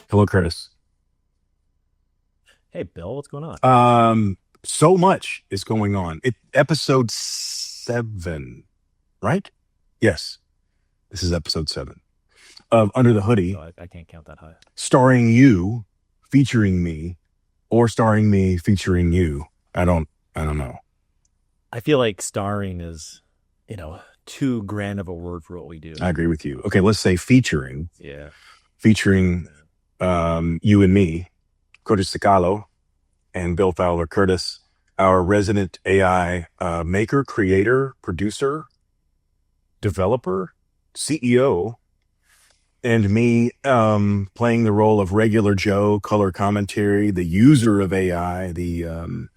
Hello, Curtis. Hey, Bill, what's going on? So much is going on. Episode 7, right? Yes, this is episode 7 of Under the Hoodie, Oh, I can't count that high. starring you, featuring me, or starring me, featuring you. I don't know. I feel like starring is, too grand of a word for what we do. I agree with you. Okay, let's say featuring, Yeah. featuring you and me, Curtis Sicalo and Bill Fowler. Curtis, our resident AI maker, creator, producer, developer, CEO, and me playing the role of regular Joe, color commentary, the user of AI, the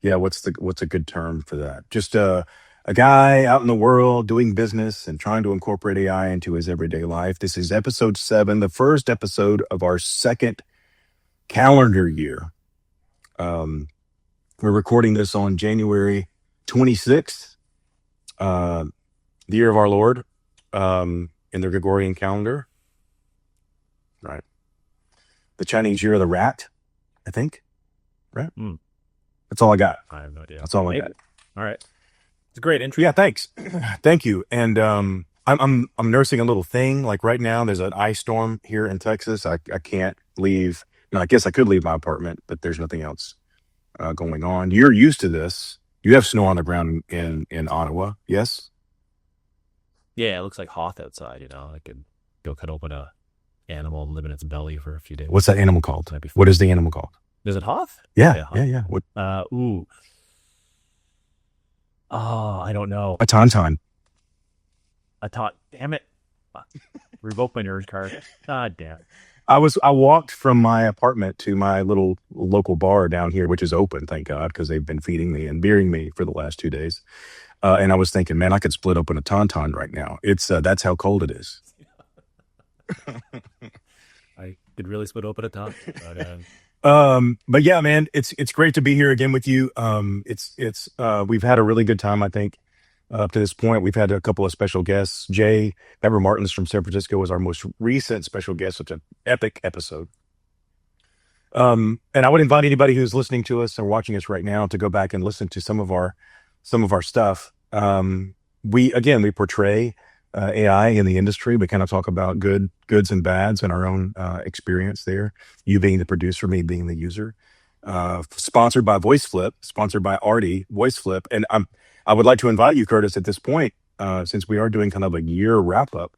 yeah, what's a good term for that? Just a guy out in the world doing business and trying to incorporate AI into his everyday life. This is episode 7, the first episode of our second calendar year. We're recording this on January 26th, the year of our Lord, in the Gregorian calendar. Right. The Chinese year of the rat, I think. Right. Mm, That's all I got. I have no idea. That's all I Maybe. got. All right. It's a great intro. Yeah, thanks. Thank you. And I'm nursing a little thing. Like right now, there's an ice storm here in Texas. I can't leave. No, I guess I could leave my apartment, but there's nothing else going on. You're used to this. You have snow on the ground in Ottawa, yes? Yeah, it looks like Hoth outside, I could go cut open a animal and live in its belly for a few days. What's that animal called? Might be fun. What is the animal called? Is it Hoth? Yeah, Hoth. yeah. What? Ooh. Oh, I don't know. A tauntaun. Damn it. Revoke my nerd card. Ah, damn it. I walked from my apartment to my little local bar down here, which is open, thank God, because they've been feeding me and beering me for the last 2 days. And I was thinking, man, I could split open a tauntaun right now. It's that's how cold it is. I could really split open a top. But yeah, man, it's great to be here again with you. It's we've had a really good time, I think, up to this point. We've had a couple of special guests. Jay Pepper Martins from San Francisco was our most recent special guest. Such an epic episode. And I would invite anybody who's listening to us or watching us right now to go back and listen to some of our stuff. We portray AI in the industry. We kind of talk about goods and bads and our own experience there. You being the producer, me being the user. Sponsored by VoiceFlip, sponsored by Artie VoiceFlip, and I would like to invite you, Curtis, at this point, since we are doing kind of a year wrap up.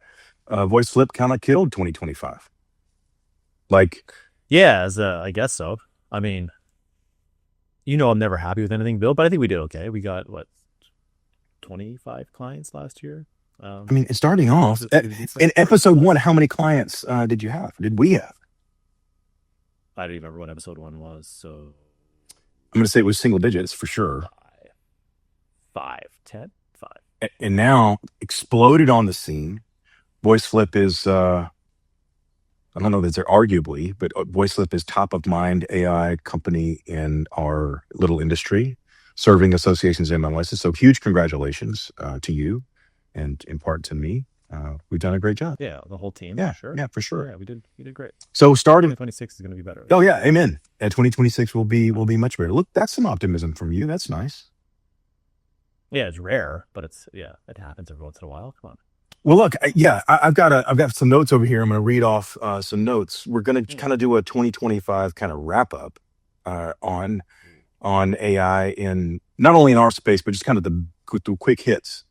VoiceFlip kind of killed 2025. Like, Yeah, I guess so. I mean, I'm never happy with anything, Bill, but I think we did okay. We got 25 clients last year. I mean, it's starting off in episode 1. How many clients did you have? Did we have? I don't even remember what episode 1 was. So I'm going to say it was single digits for sure. 5, 10, 5. And now exploded on the scene. VoiceFlip is, I don't know that they're arguably, but VoiceFlip is top of mind AI company in our little industry, serving associations and MLSs. So huge congratulations to you and in part to me. We've done a great job. Yeah, the whole team. Yeah, for sure. Yeah, for sure. Yeah, we did great. So starting 2026 is going to be better. Oh yeah, amen. And 2026 will be much better. Look, that's some optimism from you. That's nice. Yeah, it's rare, but it happens every once in a while. Come on. Well, look, I've got some notes over here. I'm going to read off some notes. We're going to kind of do a 2025 kind of wrap up on AI in not only in our space, but just kind of the quick hits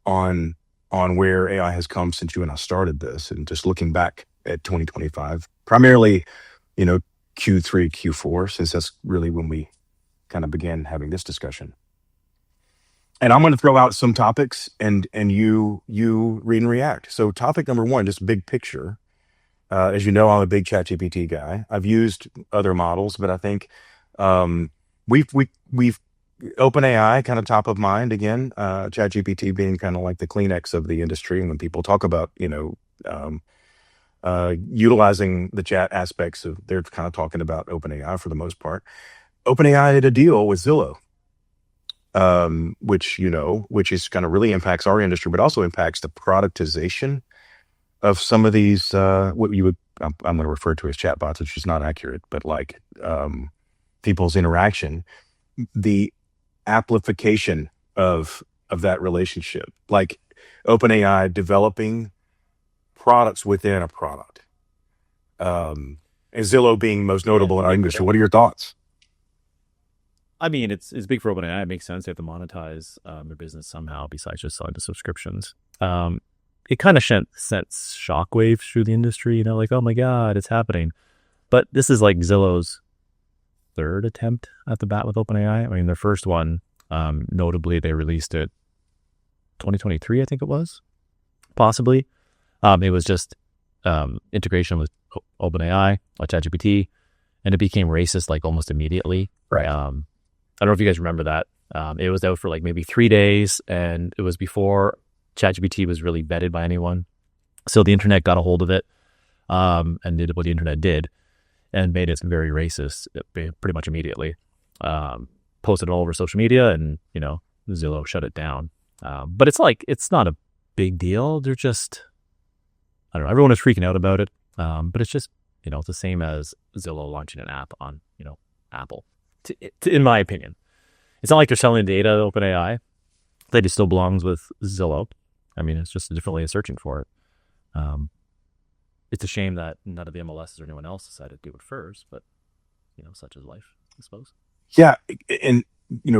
on where AI has come since you and I started this, and just looking back at 2025, primarily, Q3, Q4, since that's really when we kind of began having this discussion. And I'm going to throw out some topics, and you read and react. So topic number 1, just big picture. As you know, I'm a big ChatGPT guy. I've used other models, but I think we've OpenAI kind of top of mind again. ChatGPT being kind of like the Kleenex of the industry, and when people talk about utilizing the chat aspects of, they're kind of talking about OpenAI for the most part. OpenAI had a deal with Zillow, which which is kind of really impacts our industry, but also impacts the productization of some of these what you would I'm going to refer to as chatbots, which is not accurate, but like people's interaction, the amplification of that relationship, like OpenAI developing products within a product, and Zillow being most Yeah. notable in our industry. What are your thoughts? I mean, it's big for OpenAI. It makes sense. They have to monetize their business somehow besides just selling the subscriptions. It kind of sets shockwaves through the industry, like, oh my God, it's happening. But this is like Zillow's third attempt at the bat with OpenAI. I mean, their first one, notably, they released it 2023, I think it was, possibly. It was just integration with OpenAI, ChatGPT, and it became racist like almost immediately. Right. I don't know if you guys remember that. It was out for like maybe 3 days, and it was before ChatGPT was really vetted by anyone. So the internet got a hold of it and did what the internet did and made it very racist pretty much immediately. Posted it all over social media, and, Zillow shut it down. But it's not a big deal. They're just, I don't know, everyone is freaking out about it. But it's just, it's the same as Zillow launching an app on, Apple. In my opinion, it's not like they're selling data to OpenAI. That just still belongs with Zillow. I mean, it's just a different way of searching for it. It's a shame that none of the MLSs or anyone else decided to do it first, but such is life, I suppose. Yeah, and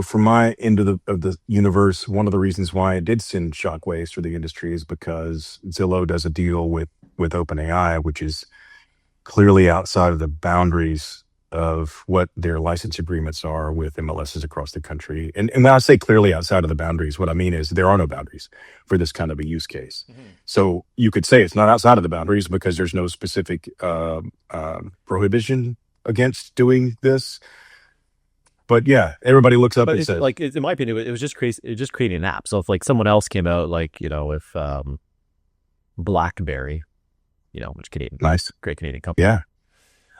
from my end of the universe, one of the reasons why it did send shockwaves through the industry is because Zillow does a deal with OpenAI, which is clearly outside of the boundaries of what their license agreements are with MLSs across the country. And when I say clearly outside of the boundaries, what I mean is there are no boundaries for this kind of a use case. Mm-hmm. So you could say it's not outside of the boundaries because there's no specific prohibition against doing this. But yeah, everybody looks up and says, like, in my opinion, it was just crazy. It was just creating an app. So if like someone else came out, like, if BlackBerry, which Canadian, nice, great Canadian company, yeah,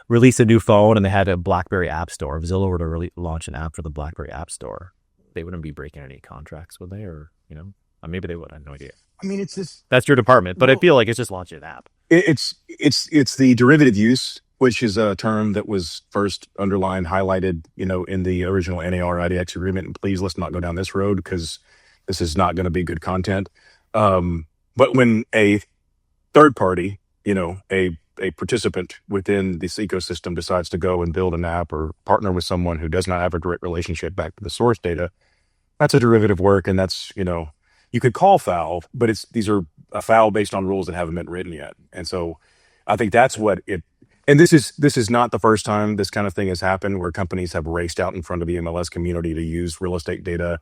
release a new phone and they had a BlackBerry App Store. If Zillow were to really launch an app for the BlackBerry App Store, they wouldn't be breaking any contracts, would they? Or, maybe they would. I have no idea. I mean, it's this. That's your department, but I feel like it's just launching an app. It's the derivative use, which is a term that was first underlined, highlighted, in the original NAR IDX agreement. And please, let's not go down this road because this is not going to be good content. But when a third party, a participant within this ecosystem decides to go and build an app or partner with someone who does not have a direct relationship back to the source data, that's a derivative work. And that's, you could call foul, but these are a foul based on rules that haven't been written yet. And so I think that's what and this is not the first time this kind of thing has happened where companies have raced out in front of the MLS community to use real estate data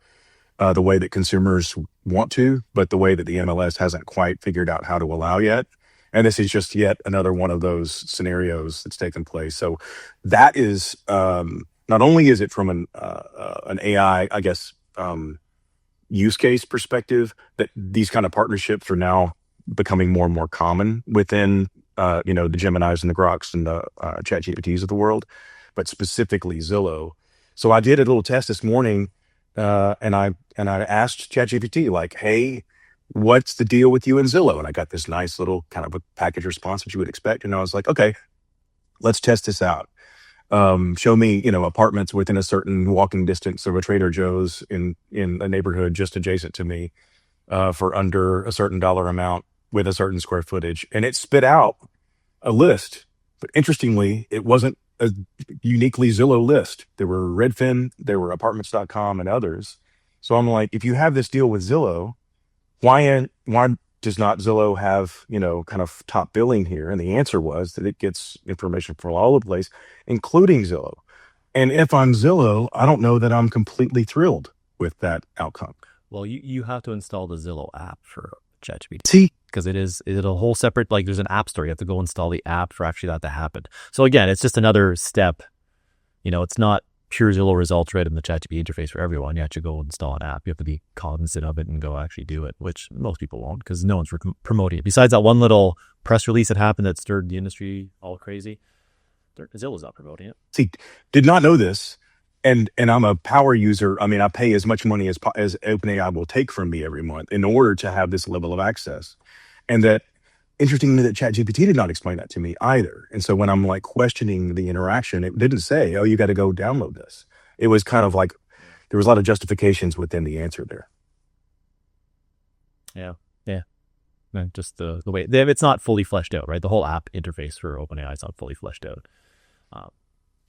the way that consumers want to, but the way that the MLS hasn't quite figured out how to allow yet. And this is just yet another one of those scenarios that's taken place. So that is not only is it from an AI, I guess, use case perspective, that these kind of partnerships are now becoming more and more common within the Geminis and the Groks and the ChatGPTs of the world, but specifically Zillow. So I did a little test this morning, and I asked ChatGPT, like, hey, what's the deal with you and Zillow? And I got this nice little kind of a package response that you would expect. And I was like, okay, let's test this out. Show me, apartments within a certain walking distance of a Trader Joe's in a neighborhood just adjacent to me for under a certain dollar amount with a certain square footage. And it spit out a list. But interestingly, it wasn't a uniquely Zillow list. There were Redfin, there were apartments.com and others. So I'm like, if you have this deal with Zillow, why does not Zillow have, kind of top billing here? And the answer was that it gets information from all over the place, including Zillow. And if I'm Zillow, I don't know that I'm completely thrilled with that outcome. Well, you have to install the Zillow app for ChatGPT. See, because it's a whole separate, like, there's an app store. You have to go install the app for actually that to happen. So again, it's just another step. It's not pure Zillow results right in the ChatGPT interface for everyone. You have to go install an app. You have to be cognizant of it and go actually do it, which most people won't because no one's promoting it. Besides that one little press release that happened that stirred the industry all crazy, Zillow's not promoting it. See, did not know this. and I'm a power user. I mean, I pay as much money as OpenAI will take from me every month in order to have this level of access. And that interestingly, that ChatGPT did not explain that to me either. And so when I'm like questioning the interaction, it didn't say, "Oh, you got to go download this." It was kind of like there was a lot of justifications within the answer there. Yeah. Yeah. No, just the way it's not fully fleshed out, right? The whole app interface for OpenAI is not fully fleshed out. Um,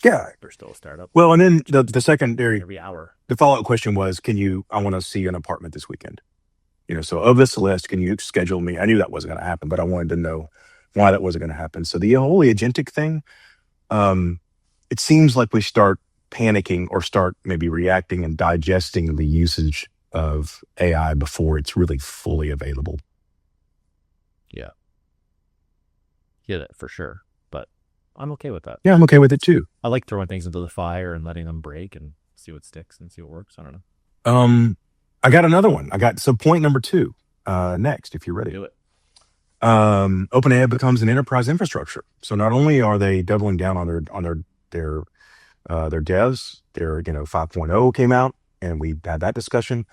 Yeah. they're still a startup. Well, and then the secondary, Every hour. the follow up question was, I want to see an apartment this weekend. So of this list, can you schedule me? I knew that wasn't going to happen, but I wanted to know why that wasn't going to happen. So the whole agentic thing, it seems like we start panicking or start maybe reacting and digesting the usage of AI before it's really fully available. Yeah. Yeah, for sure. But I'm okay with that. Yeah, I'm okay with it too. I like throwing things into the fire and letting them break and see what sticks and see what works. I don't know. I got another one. So point number 2, next, if you're ready. Do it. OpenAI becomes an enterprise infrastructure. So not only are they doubling down on their devs, their 5.0 came out, and we had that discussion.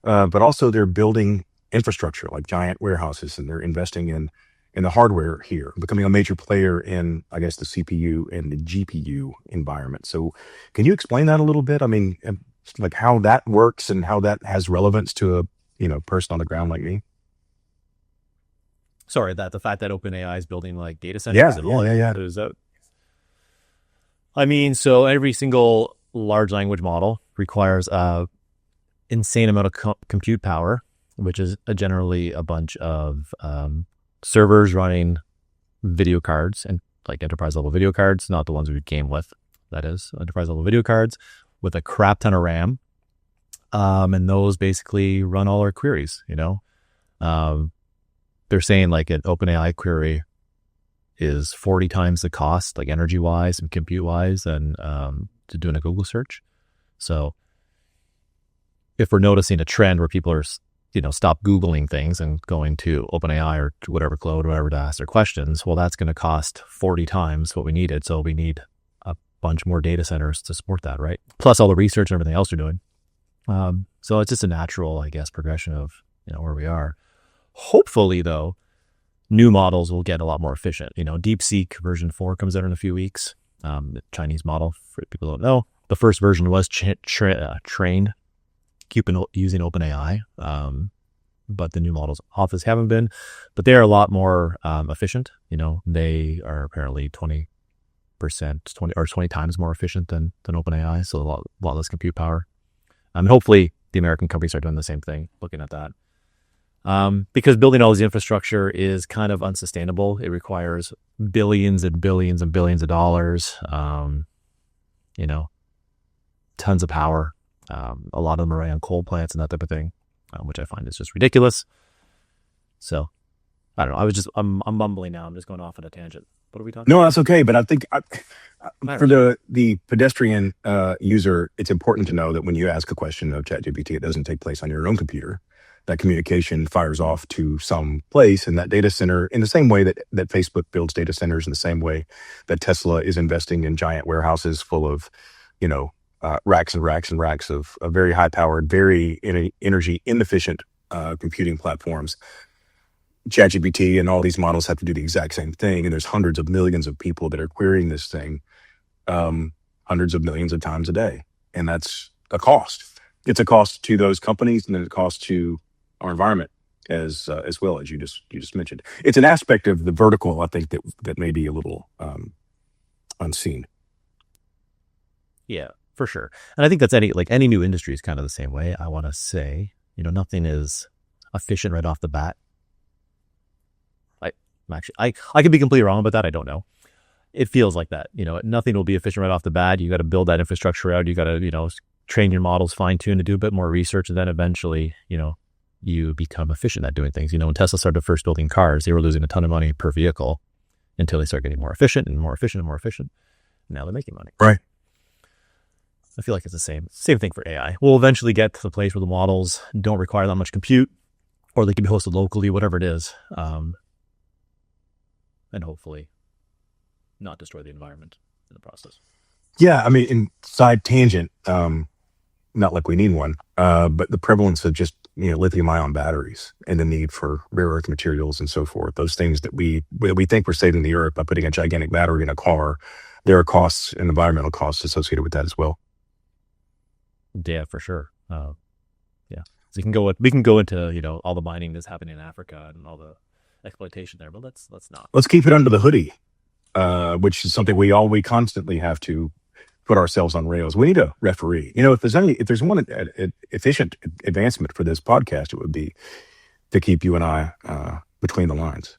But also they're building infrastructure like giant warehouses, and they're investing in the hardware here, becoming a major player in, I guess, the CPU and the GPU environment. So can you explain that a little bit? I mean, like how that works and how that has relevance to a person on the ground like me? Sorry, the fact that OpenAI is building like data centers and all yeah. is out. I mean, so every single large language model requires a insane amount of compute power, which is generally a bunch of servers running video cards, and like enterprise level video cards, not the ones we game with. That is enterprise level video cards with a crap ton of RAM, and those basically run all our queries. They're saying like an OpenAI query is 40 times the cost, like energy wise and compute wise, than to doing a Google search. So if we're noticing a trend where people are, stop Googling things and going to OpenAI or to whatever cloud, whatever, to ask their questions, well, that's going to cost 40 times what we needed. So we need a bunch more data centers to support that, right? Plus all the research and everything else they're doing. So it's just a natural, I guess, progression of, where we are. Hopefully, though, new models will get a lot more efficient. DeepSeek version 4 comes out in a few weeks. The Chinese model, for people who don't know, the first version was trained using OpenAI, but the new models office haven't been. But they are a lot more efficient. They are apparently 20 times more efficient than OpenAI, so a lot less compute power. And hopefully, the American companies are doing the same thing, looking at that. Because building all this infrastructure is kind of unsustainable. It requires billions and billions and billions of dollars, tons of power. A lot of them are running on coal plants and that type of thing, which I find is just ridiculous. So I don't know. I'm mumbling now. I'm just going off on a tangent. What are we talking about? No, that's okay. But I think for the pedestrian user, it's important to know that when you ask a question of ChatGPT, it doesn't take place on your own computer. That communication fires off to some place in that data center, in the same way that Facebook builds data centers, in the same way that Tesla is investing in giant warehouses full of, racks and racks and racks of very high powered, very energy inefficient computing platforms. ChatGPT and all these models have to do the exact same thing. And there's hundreds of millions of people that are querying this thing hundreds of millions of times a day. And that's a cost. It's a cost to those companies, and then a cost to our environment as well, as you just mentioned. It's an aspect of the vertical, I think, that may be a little unseen. Yeah, for sure. And I think that's any new industry is kind of the same way. I want to say, nothing is efficient right off the bat. I could be completely wrong about that. I don't know. It feels like that. Nothing will be efficient right off the bat. You got to build that infrastructure out. You got to, train your models, fine tune, to do a bit more research, and then eventually, you become efficient at doing things. When Tesla started first building cars, they were losing a ton of money per vehicle until they started getting more efficient and more efficient and more efficient. Now they're making money. Right. I feel like it's the same thing for AI. We'll eventually get to the place where the models don't require that much compute, or they can be hosted locally, whatever it is. And hopefully not destroy the environment in the process. Yeah, I mean, in side tangent, not like we need one, but the prevalence of just lithium ion batteries and the need for rare earth materials and so forth, those things that we think we're saving the earth by putting a gigantic battery in a car, there are costs and environmental costs associated with that as well. Yeah, for sure. Yeah, so we can go into all the mining that's happening in Africa and all the exploitation there, but let's not. Let's keep it under the hoodie, which is something we constantly have to put ourselves on rails. We need a referee. If there's one efficient advancement for this podcast, it would be to keep you and I between the lines.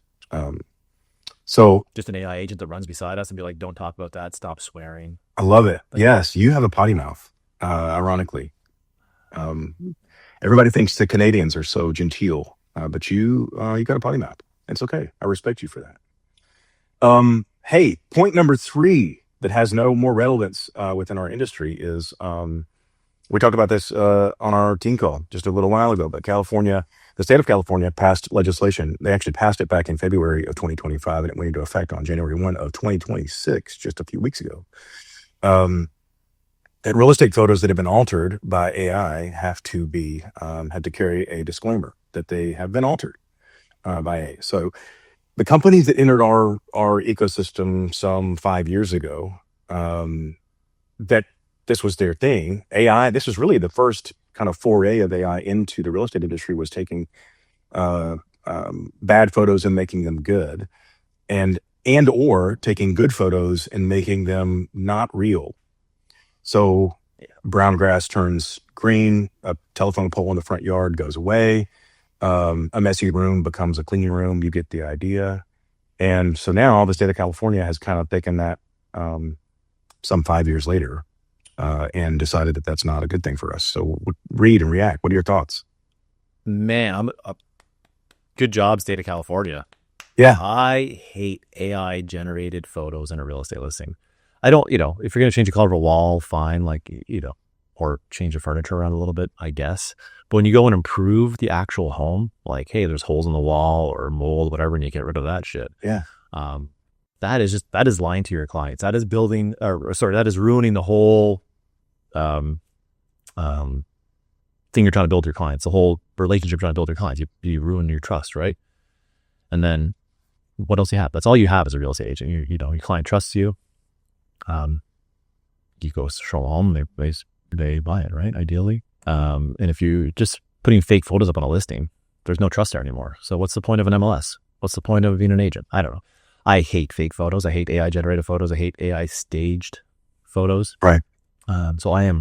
So Just an AI agent that runs beside us and be like, "Don't talk about that. Stop swearing." I love it. Like, Yes, you have a potty mouth. Ironically, um, everybody thinks the Canadians are so genteel, but you got a potty mouth. It's okay. I respect you for that. Hey, point number 3 that has no more relevance within our industry is we talked about this on our team call just a little while ago, but the state of California passed legislation. They actually passed it back in February of 2025, and it went into effect on January 1 of 2026, just a few weeks ago. That real estate photos that have been altered by AI have to carry a disclaimer that they have been altered by AI. So the companies that entered our ecosystem some 5 years ago, that this was their thing. AI. This was really the first kind of foray of AI into the real estate industry, was taking uh, bad photos and making them good, and or taking good photos and making them not real. So brown grass turns green, a telephone pole in the front yard goes away, a messy room becomes a clean room. You get the idea. And so now the state of California has kind of taken that some 5 years later and decided that that's not a good thing for us. So read and react. What are your thoughts? man, good job, state of California. Yeah. I hate AI generated photos in a real estate listing. I don't, if you're going to change the color of a wall, fine, or change the furniture around a little bit, I guess. But when you go and improve the actual home, like, hey, there's holes in the wall or mold, whatever, and you get rid of that shit. Yeah. That is lying to your clients. That is that is ruining the whole thing you're trying to build with your clients, the whole relationship you're trying to build with your clients. You ruin your trust, right? And then what else you have? That's all you have as a real estate agent. Your client trusts you. You go show them home, they buy it, right? Ideally. And if you're just putting fake photos up on a listing, there's no trust there anymore. So what's the point of an MLS? What's the point of being an agent? I don't know. I hate fake photos. I hate AI generated photos. I hate AI staged photos. Right. So I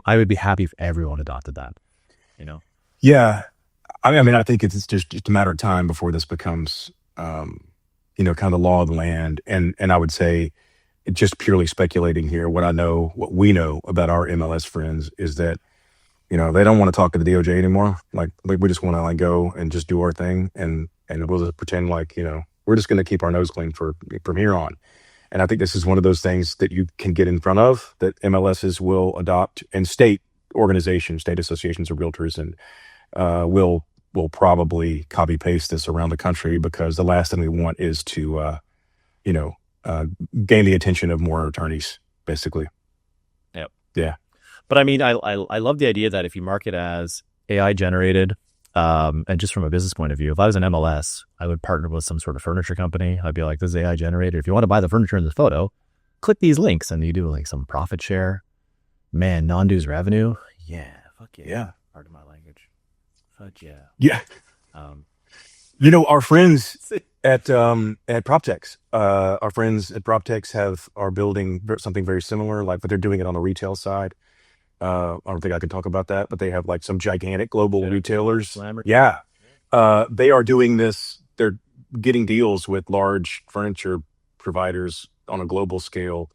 would be happy if everyone adopted that, Yeah. I mean, I think it's just a matter of time before this becomes, kind of the law of the land. And I would say, just purely speculating here, what we know about our MLS friends is that, they don't want to talk to the DOJ anymore. Like we just want to go and just do our thing, and we'll just pretend we're just going to keep our nose clean from here on. And I think this is one of those things that you can get in front of, that MLSs will adopt, and state associations of realtors, and will probably copy paste this around the country, because the last thing we want is to gain the attention of more attorneys, basically. Yep. Yeah. But I mean, I love the idea that if you market as AI generated, and just from a business point of view, if I was an MLS, I would partner with some sort of furniture company. I'd be like, this is AI generated. If you want to buy the furniture in this photo, click these links, and you do some profit share. Man, non-dues revenue. Yeah. Fuck yeah. Yeah. Pardon my language. Fuck yeah. Yeah. Our friends at PropTex, are building something very similar, but they're doing it on the retail side. I don't think I can talk about that, but they have some gigantic global retailers. Slammer. Yeah. They are doing this. They're getting deals with large furniture providers on a global scale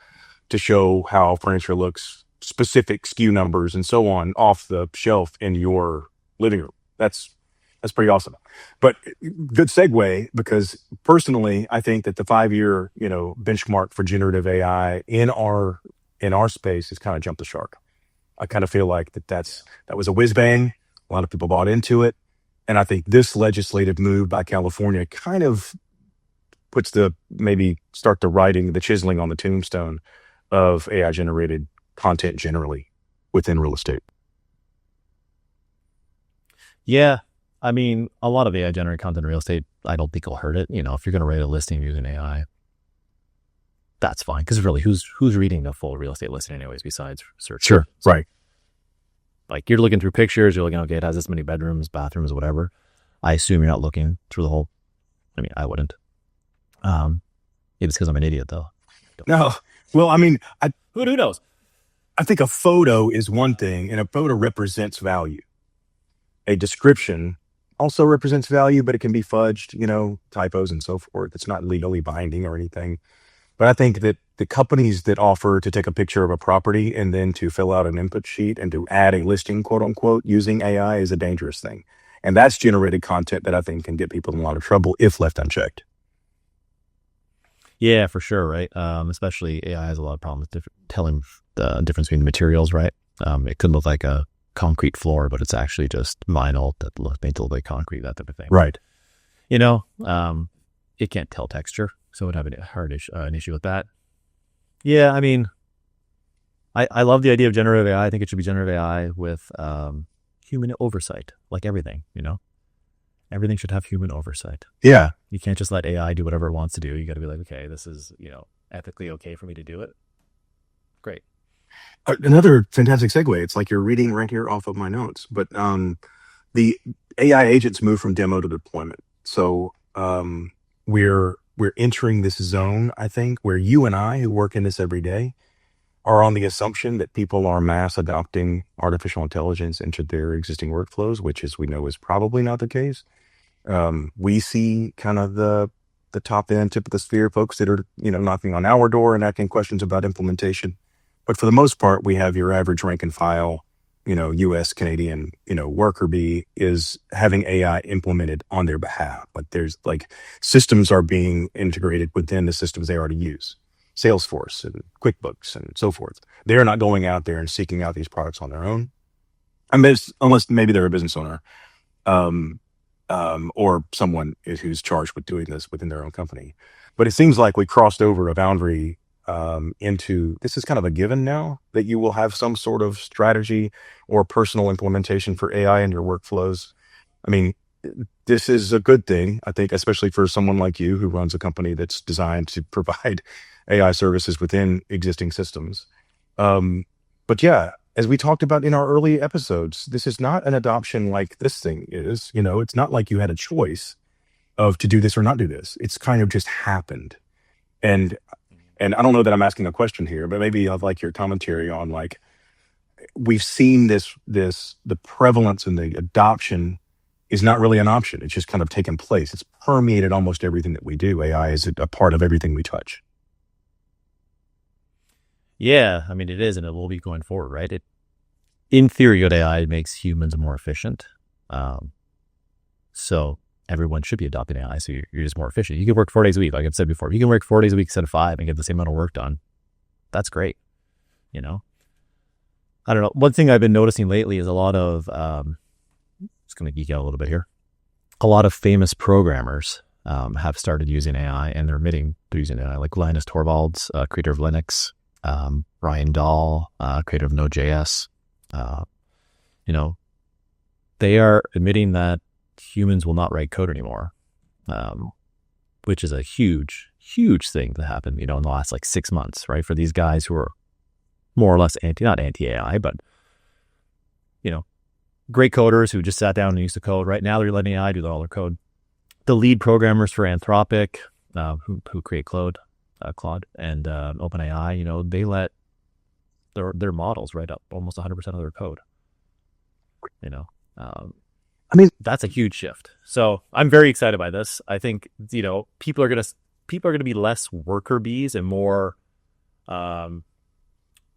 to show how furniture looks, specific SKU numbers and so on, off the shelf in your living room. That's pretty awesome. But good segue, because personally, I think that the 5-year, benchmark for generative AI in our space has kind of jumped the shark. I kind of feel like that was a whiz bang. A lot of people bought into it. And I think this legislative move by California kind of puts maybe start the writing, the chiseling on the tombstone of AI generated content generally within real estate. Yeah. I mean, a lot of AI generated content in real estate, I don't think will hurt it. If you're going to write a listing using AI, that's fine. Because really, who's reading the full real estate listing anyways, besides search? Sure. So, Right. like, you're looking through pictures, you're looking, okay, it has this many bedrooms, bathrooms, whatever. I assume you're not looking through the whole. I mean, I wouldn't. Maybe it's because I'm an idiot, though. No. Well, I mean, Who knows? I think a photo is one thing, and a photo represents value. A description also represents value, but it can be fudged, typos and so forth. It's not legally binding or anything. But I think that the companies that offer to take a picture of a property and then to fill out an input sheet and to add a listing, quote unquote, using AI is a dangerous thing. And that's generated content that I think can get people in a lot of trouble if left unchecked. Yeah, for sure, right? Especially AI has a lot of problems telling the difference between the materials, right? It could look like a concrete floor, but it's actually just vinyl that made to look like concrete, that type of thing. Right. It can't tell texture, so it would have an issue with that. Yeah, I mean, I love the idea of generative AI. I think it should be generative AI with human oversight, like everything, Everything should have human oversight. Yeah. You can't just let AI do whatever it wants to do. You got to be like, okay, this is, ethically okay for me to do it. Great. Another fantastic segue. It's like you're reading right here off of my notes, but the AI agents move from demo to deployment. So we're entering this zone, I think, where you and I, who work in this every day, are on the assumption that people are mass adopting artificial intelligence into their existing workflows, which, as we know, is probably not the case. We see kind of the top end, tip of the sphere folks that are, knocking on our door and asking questions about implementation. But for the most part, we have your average rank and file, US, Canadian, worker bee is having AI implemented on their behalf. But there's systems are being integrated within the systems they already use. Salesforce and QuickBooks and so forth. They're not going out there and seeking out these products on their own. I mean, unless maybe they're a business owner, or someone who's charged with doing this within their own company. But it seems like we crossed over a boundary into this is kind of a given now that you will have some sort of strategy or personal implementation for AI in your workflows. I mean, this is a good thing, I think, especially for someone like you who runs a company that's designed to provide AI services within existing systems. But yeah, as we talked about in our early episodes, this is not an adoption like this thing is. It's not like you had a choice of to do this or not do this. It's kind of just happened. And I don't know that I'm asking a question here, but maybe I'd like your commentary on we've seen the prevalence and the adoption is not really an option. It's just kind of taken place. It's permeated almost everything that we do. AI is a part of everything we touch. Yeah, I mean, it is, and it will be going forward, right? In theory, good AI makes humans more efficient. So everyone should be adopting AI, so you're just more efficient. You can work 4 days a week, like I've said before. If you can work 4 days a week instead of 5 and get the same amount of work done, that's great, I don't know. One thing I've been noticing lately is a lot of, just going to geek out a little bit here, a lot of famous programmers have started using AI, and they're admitting they're using AI, like Linus Torvalds, creator of Linux, Ryan Dahl, creator of Node.js. They are admitting that humans will not write code anymore, which is a huge, huge thing to happen, in the last 6 months, right? For these guys who are more or less not anti-AI, but, great coders who just sat down and used to code. Right now, they're letting AI do all their code. The lead programmers for Anthropic, who create Claude and OpenAI, they let their models write up almost 100% of their code. I mean, that's a huge shift. So I'm very excited by this. I think people are gonna be less worker bees and more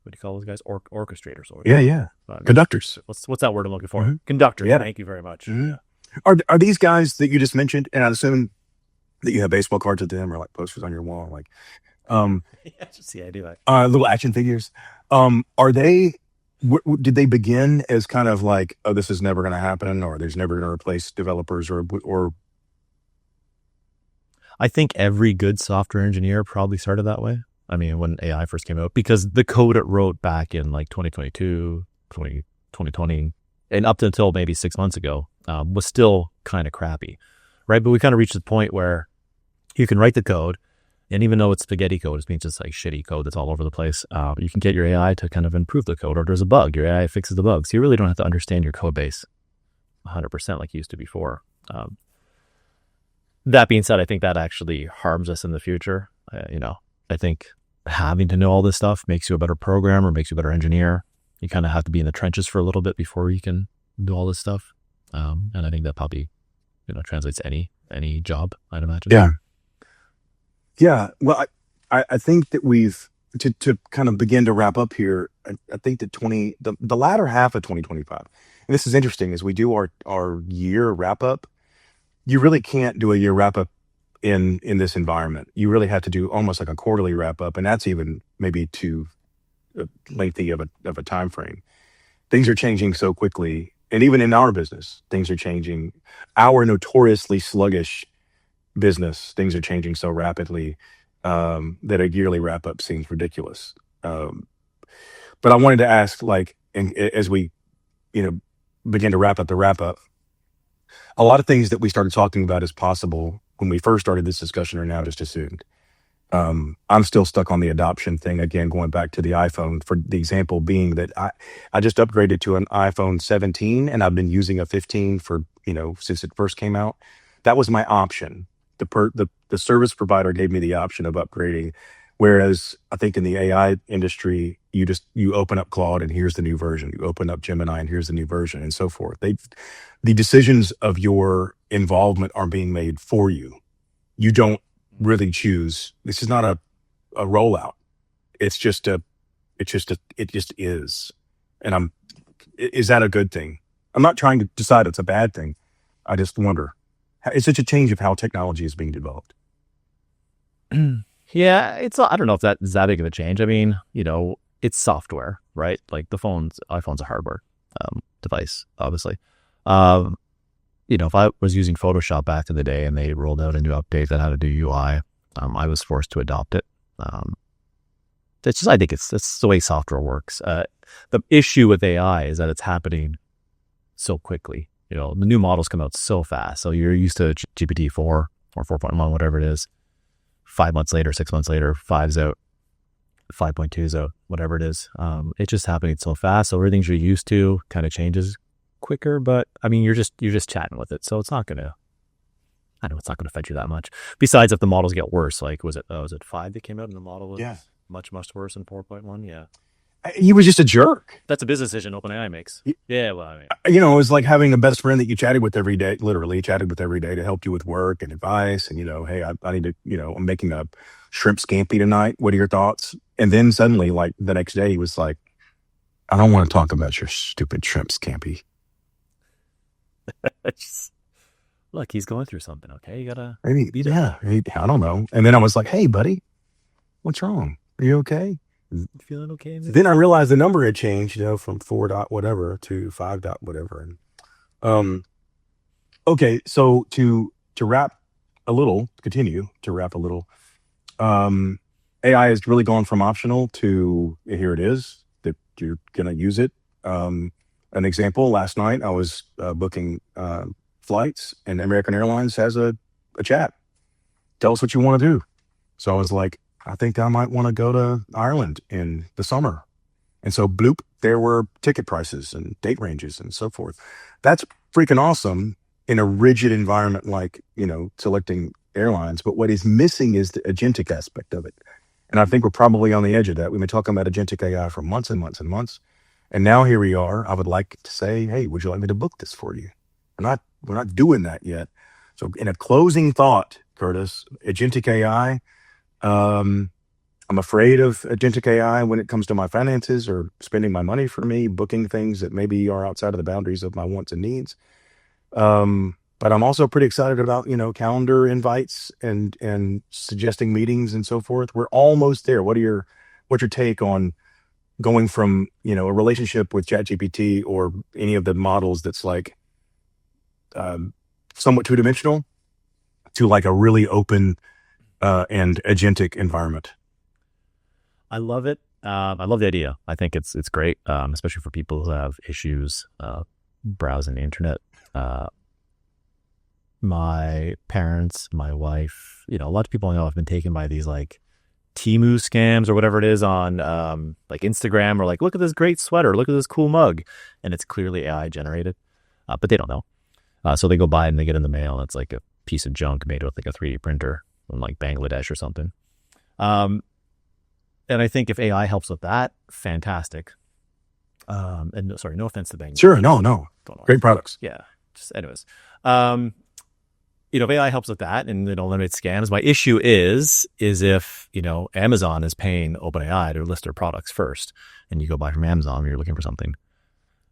what do you call those guys? Orchestrators. Yeah. Conductors. What's that word I'm looking for? Mm-hmm. Conductors. Yeah. Thank you very much. Mm-hmm. Are these guys that you just mentioned, and I assume that you have baseball cards of them or posters on your wall, I do that. Little action figures. Are they? Did they begin as kind of oh, this is never going to happen, or there's never going to replace developers, or? I think every good software engineer probably started that way. I mean, when AI first came out, because the code it wrote back in like 2022, 2020, and up until maybe 6 months ago was still kind of crappy, right? But we kind of reached the point where you can write the code, and even though it's spaghetti code, it means just like shitty code that's all over the place. You can get your AI to kind of improve the code, or there's a bug, your AI fixes the bug. So you really don't have to understand your code base 100% like you used to before. That being said, I think that actually harms us in the future. I think having to know all this stuff makes you a better programmer, makes you a better engineer. You kind of have to be in the trenches for a little bit before you can do all this stuff. And I think that probably, translates to any job, I'd imagine. Yeah. Yeah. Well, I think that we've to kind of begin to wrap up here. I think that the latter half of 2025, and this is interesting as we do our year wrap up. You really can't do a year wrap up in this environment. You really have to do almost like a quarterly wrap up, and that's even maybe too lengthy of a time frame. Things are changing so quickly, and even in our business, things are changing. Our notoriously sluggish business, things are changing so rapidly that a yearly wrap up seems ridiculous. But I wanted to ask, like, as we, begin to wrap up the wrap up, a lot of things that we started talking about as possible when we first started this discussion are now just assumed. I'm still stuck on the adoption thing again, going back to the iPhone, for the example being that I just upgraded to an iPhone 17 and I've been using a 15 for, since it first came out. That was my option. The service provider gave me the option of upgrading. Whereas I think in the AI industry, you open up Claude and here's the new version. You open up Gemini and here's the new version, and so forth. The decisions of your involvement are being made for you. You don't really choose. This is not a rollout. It just is. And is that a good thing? I'm not trying to decide it's a bad thing. I just wonder. It's such a change of how technology is being developed. Yeah, I don't know if that is that big of a change. I mean, it's software, right? Like iPhone's a hardware device, obviously. If I was using Photoshop back in the day and they rolled out a new update that had to do UI, I was forced to adopt it. I think it's the way software works. The issue with AI is that it's happening so quickly. The new models come out so fast. So you're used to GPT-4 or 4.1, whatever it is. 5 months later, 6 months later, 5's out, 5.2's out, whatever it is. It's just happening so fast. So everything you're used to kind of changes quicker. But I mean, you're just chatting with it, so it's not gonna affect you that much. Besides, if the models get worse, like was it 5 that came out and the model was much worse than 4.1? Yeah. He was just a jerk. That's a business decision OpenAI makes. Yeah, well, I mean, it was like having a best friend that you chatted with every day, literally chatted with every day to help you with work and advice. And, hey, I need to, I'm making a shrimp scampi tonight. What are your thoughts? And then suddenly, like the next day, he was like, I don't want to talk about your stupid shrimp scampi. Look, he's going through something. Okay, you gotta. I don't know. And then I was like, hey, buddy, what's wrong? Are you okay? You feeling okay? Maybe? Then I realized the number had changed, from 4 dot whatever to 5 dot whatever. And okay, so to continue to wrap a little, AI has really gone from optional to here it is that you're gonna use it. An example: last night I was booking flights, and American Airlines has a chat. Tell us what you want to do. So I was like, I think I might want to go to Ireland in the summer. And so bloop, there were ticket prices and date ranges and so forth. That's freaking awesome in a rigid environment like, selecting airlines. But what is missing is the agentic aspect of it. And I think we're probably on the edge of that. We've been talking about agentic AI for months and months and months. And now here we are. I would like to say, hey, would you like me to book this for you? We're not doing that yet. So in a closing thought, Curtis, agentic AI, I'm afraid of agentic AI when it comes to my finances or spending my money for me, booking things that maybe are outside of the boundaries of my wants and needs. But I'm also pretty excited about, calendar invites and suggesting meetings and so forth. We're almost there. What's your take on going from, a relationship with ChatGPT or any of the models that's like somewhat two-dimensional to like a really open and agentic environment? I love it. I love the idea. I think it's great, especially for people who have issues browsing the internet. Uh, my parents, my wife, a lot of people I know have been taken by these like Temu scams or whatever it is on like Instagram, or like, look at this great sweater, look at this cool mug, and it's clearly AI generated, but they don't know. So they go buy it and they get in the mail, and it's like a piece of junk made with like a 3D printer from like Bangladesh or something. And I think if AI helps with that, fantastic. And sorry, no offense to Bangladesh. Sure, no, great products. Yeah, just anyways. If AI helps with that and it eliminates scams, my issue is if, Amazon is paying OpenAI to list their products first, and you go buy from Amazon when you're looking for something,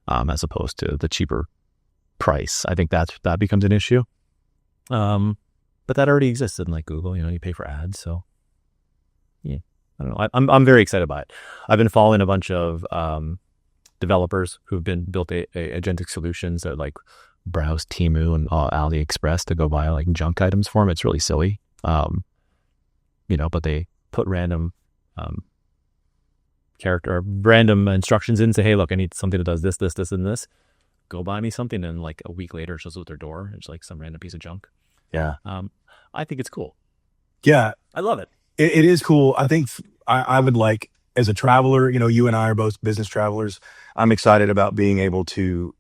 as opposed to the cheaper price. I think that becomes an issue. But that already existed in like Google, you pay for ads. So yeah, I don't know. I'm very excited by it. I've been following a bunch of, developers who've been built agentic solutions that like browse Temu and AliExpress to go buy like junk items for them. It's really silly. But they put random character or random instructions in, say, hey, look, I need something that does this, this, this, and this. Go buy me something, and like a week later it shows up at their door. It's like some random piece of junk. Yeah. I think it's cool. Yeah. I love it. It is cool. I think I would like, as a traveler, you and I are both business travelers. I'm excited about being able to,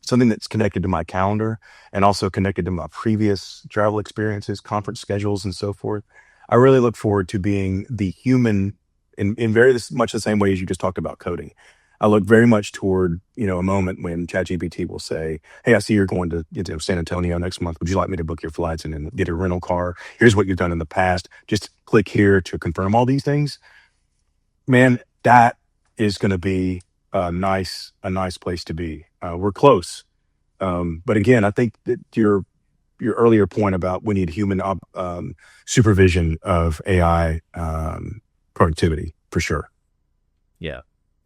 something that's connected to my calendar and also connected to my previous travel experiences, conference schedules, and so forth. I really look forward to being the human in very much the same way as you just talked about coding. I look very much toward, a moment when ChatGPT will say, hey, I see you're going to San Antonio next month. Would you like me to book your flights and then get a rental car? Here's what you've done in the past. Just click here to confirm all these things. Man, that is going to be a nice place to be. We're close. But again, I think that your earlier point about we need human supervision of AI productivity for sure. Yeah.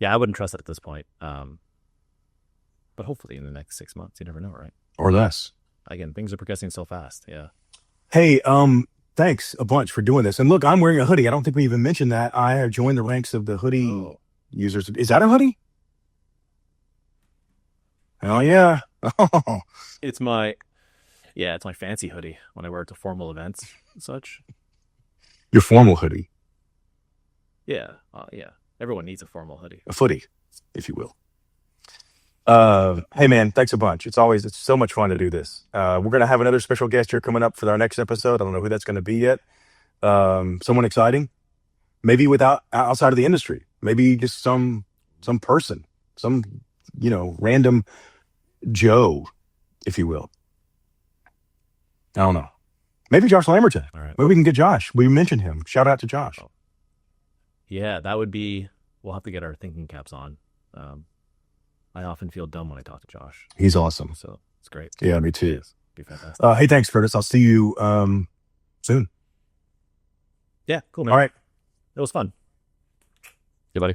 I wouldn't trust it at this point. But hopefully in the next 6 months, you never know, right? Or less. Again, things are progressing so fast. Yeah. Hey, thanks a bunch for doing this. And look, I'm wearing a hoodie. I don't think we even mentioned that. I have joined the ranks of the hoodie users. Is that a hoodie? Oh yeah. Oh. It's my fancy hoodie when I wear it to formal events and such. Your formal hoodie. Yeah. Yeah. Everyone needs a formal hoodie. A footy, if you will. Hey man, thanks a bunch. It's so much fun to do this. We're going to have another special guest here coming up for our next episode. I don't know who that's going to be yet. Someone exciting, maybe outside of the industry, maybe just some person, some, random Joe, if you will. I don't know. Maybe Josh Lamberton. All right. Maybe we can get Josh. We mentioned him. Shout out to Josh. Yeah, that would be, we'll have to get our thinking caps on. I often feel dumb when I talk to Josh. He's awesome. So it's great. Yeah, me too. Be fantastic. Hey, thanks, Curtis. I'll see you soon. Yeah, cool, man. All right. It was fun. Yeah, buddy.